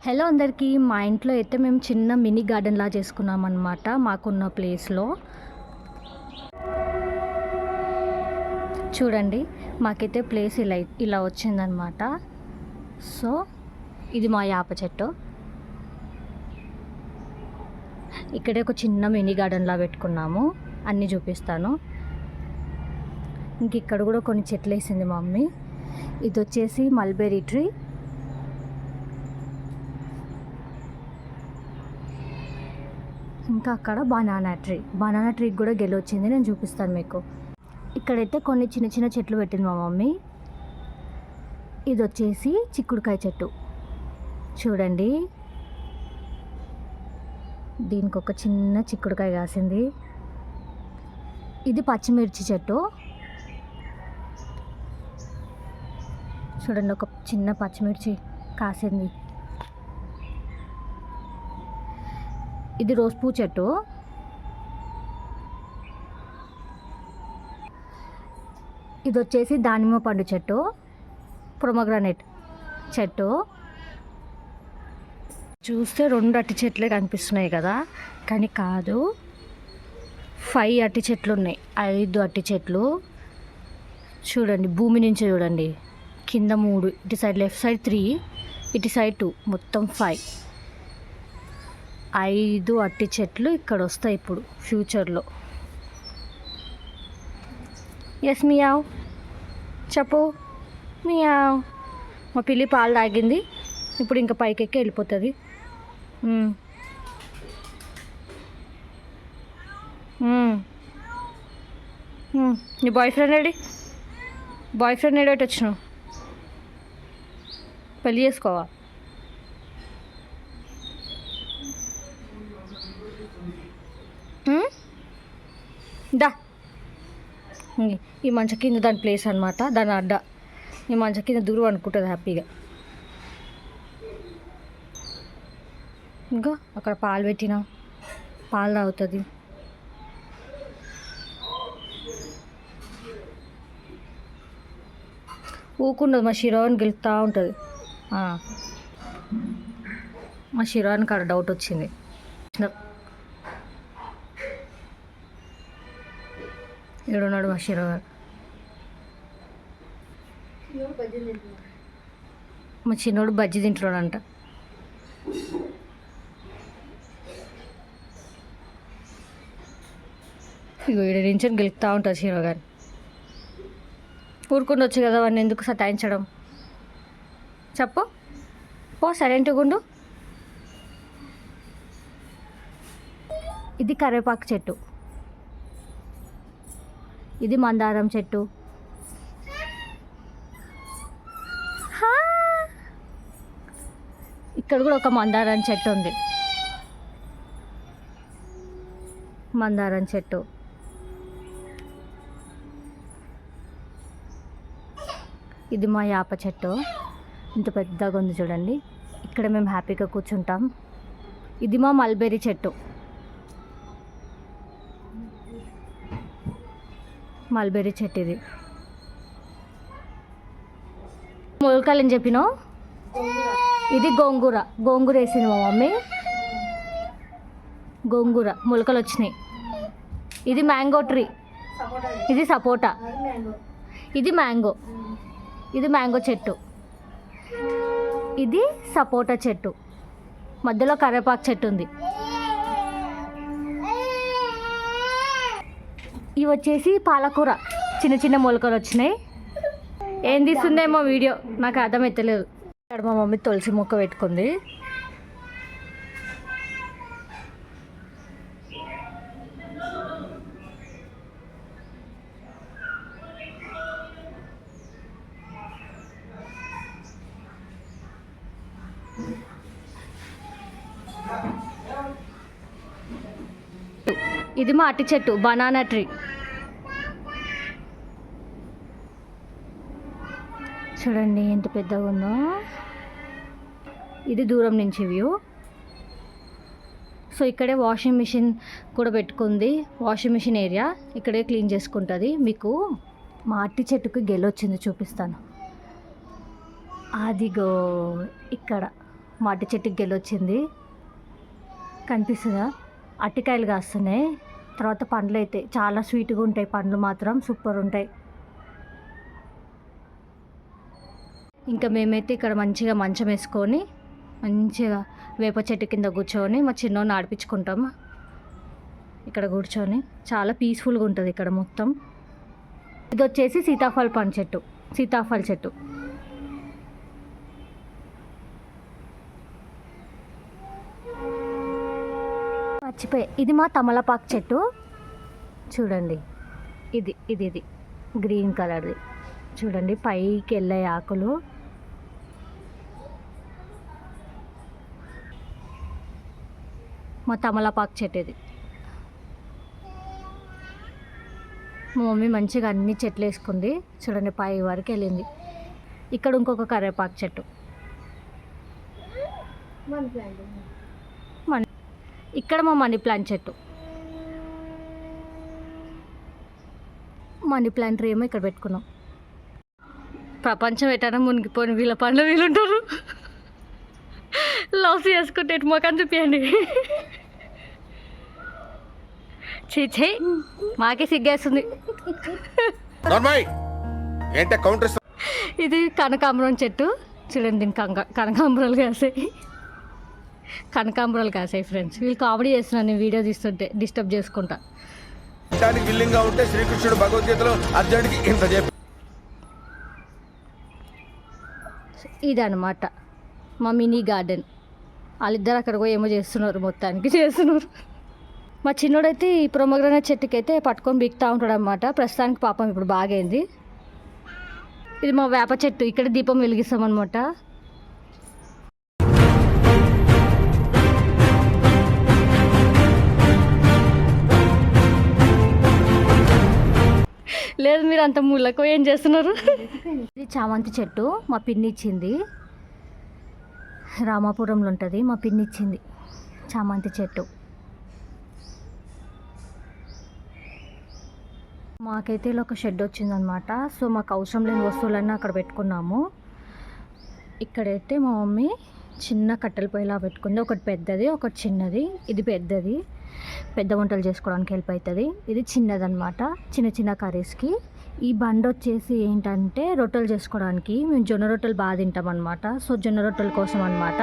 Hello అందరికీ. మా ఇంట్లో అయితే మేము చిన్న మినీ గార్డెన్లా చేసుకున్నాం అనమాట మాకున్న ప్లేస్లో. చూడండి, మాకైతే ప్లేస్ ఇలా వచ్చిందనమాట. సో ఇది మా యాప చెట్టు. ఇక్కడే ఒక చిన్న మినీ గార్డెన్లా పెట్టుకున్నాము. అన్నీ చూపిస్తాను. ఇంక ఇక్కడ కూడా కొన్ని చెట్లు వేసింది మా మమ్మీ. ఇది వచ్చేసి మల్బెరీ ట్రీ. ఇంకా అక్కడ బనానా ట్రీకి కూడా గెలొచ్చింది, నేను చూపిస్తాను మీకు. ఇక్కడైతే కొన్ని చిన్న చిన్న చెట్లు పెట్టింది మా మమ్మీ. ఇది వచ్చేసి చిక్కుడుకాయ చెట్టు. చూడండి, దీనికి ఒక చిన్న చిక్కుడుకాయ కాసింది. ఇది పచ్చిమిర్చి చెట్టు. చూడండి, ఒక చిన్న పచ్చిమిర్చి కాసింది. ఇది రోజ్ పూ చెట్టు. ఇది వచ్చేసి దానిమ్మ పండు చెట్టు, ప్రొమోగ్రానేట్ చెట్టు. చూస్తే 2 అట్టి చెట్లే కనిపిస్తున్నాయి కదా, కానీ కాదు, 5 అట్టి చెట్లు ఉన్నాయి. 5 అట్టి చెట్లు. చూడండి, భూమి నుంచి చూడండి, కింద 3, ఇటు సైడ్ లెఫ్ట్ సైడ్ 3, ఇటు సైడ్ 2, మొత్తం 5 అట్టి చెట్లు ఇక్కడ వస్తాయి ఇప్పుడు ఫ్యూచర్లో. ఎస్ మియావ్, చెప్పు మియావ్. మా పిల్లి పాలు తాగింది, ఇప్పుడు ఇంకా పైకెక్కి వెళ్ళిపోతుంది. నీ బాయ్ ఫ్రెండ్ ఏడటి వచ్చినావు? పెళ్ళి చేసుకోవా? దా, ఈ మంచం కింద దాని ప్లేస్ అనమాట, దాని అడ్డ. ఈ మంచం కింద దూరం అనుకుంటుంది హ్యాపీగా. ఇంకా అక్కడ పాలు పెట్టినా పాలు తాగుతుంది. ఊకుండదు, మా శిరోని గెలుపుతూ ఉంటుంది. మా శిరోనికి అక్కడ డౌట్ వచ్చింది. ఏడున్నాడు మా శిరో గారు? మా చిన్నోడు బజ్జీ తింటున్నాడంట. ఇగో ఈడ నుంచి గెలుపుతూ ఉంటుంది శిరో గారు. ఊరుకుండా వచ్చు కదా, వాడిని ఎందుకు సతాయించడం? చెప్పు, పో సైలెంట్గా ఉండు. ఇది కరివేపాకు చెట్టు. ఇది మందారం చెట్టు. ఇక్కడ కూడా ఒక మందారం చెట్టు ఉంది. మందారం చెట్టు. ఇది మా యాప చెట్టు. ఇంత పెద్దగా ఉంది చూడండి. ఇక్కడ మేము హ్యాపీగా కూర్చుంటాం. ఇది మా మల్బెరీ చెట్టు. మల్బెరీ చెట్టు ఇది. మొలకలు అని చెప్పినావు. ఇది గోంగూర వేసింది మా మమ్మీ. గోంగూర మొలకలు వచ్చినాయి. ఇది మ్యాంగో ట్రీ. ఇది సపోటా. ఇది మ్యాంగో చెట్టు. ఇది సపోటా చెట్టు. మధ్యలో కరివేపాకు చెట్టు ఉంది. ఇవి వచ్చేసి పాలకూర. చిన్న చిన్న మొలకలు వచ్చినాయి. ఏం తీస్తుందేమో వీడియో, నాకు అర్థమవుతలేదు. ఇక్కడ మా మమ్మీ తులసి మొక్క పెట్టుకుంది. ఇది మా అట్టి చెట్టు, బనానా ట్రీ. చూడండి ఎంత పెద్దగా ఉందో. ఇది దూరం నుంచి వ్యూ. సో ఇక్కడే వాషింగ్ మిషన్ కూడా పెట్టుకుంది. వాషింగ్ మిషన్ ఏరియా ఇక్కడే క్లీన్ చేసుకుంటుంది. మీకు మా అట్టి చెట్టుకి గెలొచ్చింది, చూపిస్తాను. అదిగో ఇక్కడ మా అట్టి చెట్టుకి గెలొచ్చింది, కనిపిస్తుందా? అట్టికాయలు కాస్తున్నాయి. తర్వాత పండ్లు అయితే చాలా స్వీట్గా ఉంటాయి, పండ్లు మాత్రం సూపర్ ఉంటాయి. ఇంకా మేమైతే ఇక్కడ మంచిగా మంచం వేసుకొని మంచిగా వేప చెట్టు కింద కూర్చొని మా చిన్నోని ఆడిపించుకుంటాం. ఇక్కడ కూర్చొని చాలా పీస్ఫుల్గా ఉంటుంది ఇక్కడ మొత్తం. ఇది వచ్చేసి సీతాఫల చెట్టు. మర్చిపోయి, ఇది మా తమలపాకు చెట్టు చూడండి. ఇది గ్రీన్ కలర్ది చూడండి, పైకి వెళ్ళే ఆకులు. మా తమలపాకు చెట్టు ఇది. మా మమ్మీ మంచిగా అన్ని చెట్లు వేసుకుంది చూడండి, పై వరకు వెళ్ళింది. ఇక్కడ ఇంకొక కరివేపాకు చెట్టు, ఇక్కడ మా మనీ ప్లాంట్ చెట్టు. మనీ ప్లాంట్ ఏమో ఇక్కడ పెట్టుకున్నాం. ప్రపంచం ఎటైనా మునిగిపోయిన వీళ్ళ పనులు వీళ్ళుంటారు. లవ్ చేసుకుంటే ఎటు మొక్కని చూపించండి. చీ మాకే సిగ్గేస్తుంది. ఇది కనకాంబరం చెట్టు చూడండి, దీని కనకాంబరాలు కాసాయి ఫ్రెండ్స్. వీళ్ళు కామెడీ చేస్తున్నాను, నేను వీడియో తీస్తుంటే డిస్టర్బ్ చేసుకుంటా. శ్రీకృష్ణుడు భగవద్గీతలో అర్జునుడికి ఇంత చెప్పి. ఇదన్నమాట మా మినీ గార్డెన్. వాళ్ళిద్దరు అక్కడ పోయి ఏమో చేస్తున్నారు, మొత్తానికి చేస్తున్నారు. మా చిన్నోడైతే ఈ ప్రొమోగ్రానేట్ చెట్టుకి అయితే పట్టుకొని బిగుతూ ఉంటాడు అనమాట. ప్రస్తుతానికి పాపం ఇప్పుడు బాగైంది. ఇది మా వేప చెట్టు, ఇక్కడ దీపం వెలిగిస్తాం అనమాట. లేదు, మీరు అంత ముళ్ళకు ఏం చేస్తున్నారు? ఇది చామంతి చెట్టు మా పిన్ని ఇచ్చింది, రామాపురంలో ఉంటుంది. మా పిన్ని ఇచ్చింది చామంతి చెట్టు. మాకైతే ఇలా ఒక షెడ్ వచ్చిందనమాట. సో మాకు అవసరం లేని వస్తువులన్నీ అక్కడ పెట్టుకున్నాము. ఇక్కడైతే మా మమ్మీ చిన్న కట్టెల పొయ్యిలా పెట్టుకుంది, ఒకటి పెద్దది ఒకటి చిన్నది. ఇది పెద్దది, పెద్ద వంటలు చేసుకోవడానికి హెల్ప్ అవుతుంది. ఇది చిన్నదనమాట, చిన్న కర్రీస్కి. ఈ బండి వచ్చేసి ఏంటంటే రొట్టెలు చేసుకోవడానికి. మేము జొన్న రొట్టెలు బాగా తింటాం అనమాట. సో జొన్న రొట్టెల కోసం అనమాట.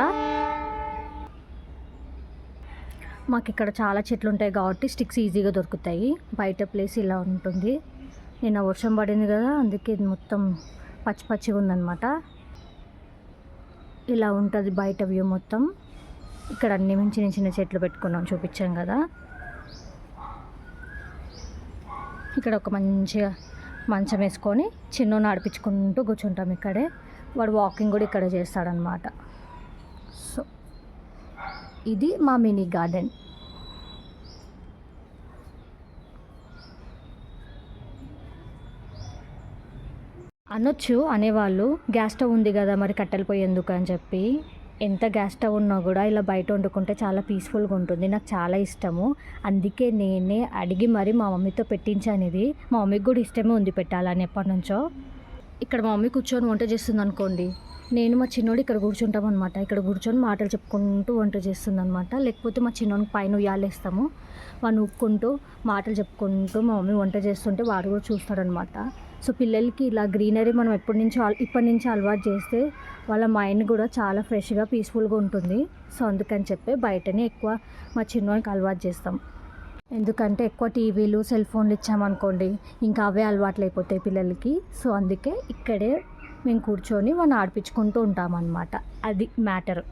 మాకు ఇక్కడ చాలా చెట్లు ఉంటాయి కాబట్టి స్టిక్స్ ఈజీగా దొరుకుతాయి. బయట ప్లేస్ ఇలా ఉంటుంది. నిన్న వర్షం పడింది కదా, అందుకే ఇది మొత్తం పచ్చిగా ఉందన్నమాట. ఇలా ఉంటుంది బయట వ్యూ మొత్తం. ఇక్కడ అన్ని చిన్న చెట్లు పెట్టుకున్నాం, చూపించాం కదా. ఇక్కడ ఒక మంచిగా మంచం వేసుకొని చిన్నోని ఆడిపించుకుంటూ కూర్చుంటాం ఇక్కడే. వాడు వాకింగ్ కూడా ఇక్కడ చేస్తాడనమాట. సో ఇది మా మినీ గార్డెన్. అనొచ్చు అనేవాళ్ళు, గ్యాస్ స్టవ్ ఉంది కదా మరి కట్టెలు పొయ్యి ఎందుకు అని చెప్పి. ఎంత గ్యాస్ స్టవ్ ఉన్నా కూడా ఇలా బయట వండుకుంటే చాలా పీస్ఫుల్గా ఉంటుంది. నాకు చాలా ఇష్టము, అందుకే నేనే అడిగి మరి మా మమ్మీతో పెట్టించాను. ఇది మా మమ్మీకి కూడా ఇష్టమే ఉంది పెట్టాలని ఎప్పటి నుంచో. ఇక్కడ మా మమ్మీ కూర్చొని వంట చేస్తుంది అనుకోండి, నేను మా చిన్నోడు ఇక్కడ కూర్చుంటాం అనమాట. ఇక్కడ కూర్చొని మాటలు చెప్పుకుంటూ వంట చేస్తుంది అనమాట. లేకపోతే మా చిన్నోడికి పైన ఉయ్యాలేస్తాము, వాడిని ఊపుకుంటూ మాటలు చెప్పుకుంటూ మా మమ్మీ వంట చేస్తుంటే వాడు కూడా చూస్తాడనమాట. సో పిల్లలకి ఇలా గ్రీనరీ మనం ఇప్పటి నుంచి అలవాటు చేస్తే వాళ్ళ మైండ్ కూడా చాలా ఫ్రెష్గా పీస్ఫుల్గా ఉంటుంది. సో అందుకని చెప్పి బయటనే ఎక్కువ మా చిన్నోడికి అలవాటు చేస్తాం. ఎందుకంటే ఎక్కువ టీవీలు సెల్ ఫోన్లు ఇచ్చామనుకోండి, ఇంకా అవే అలవాట్లు అయిపోతాయి పిల్లలకి. సో అందుకే ఇక్కడే మేము కూర్చొని వాడిని ఆడిపించుకుంటూ ఉంటామన్నమాట. అది మ్యాటర్.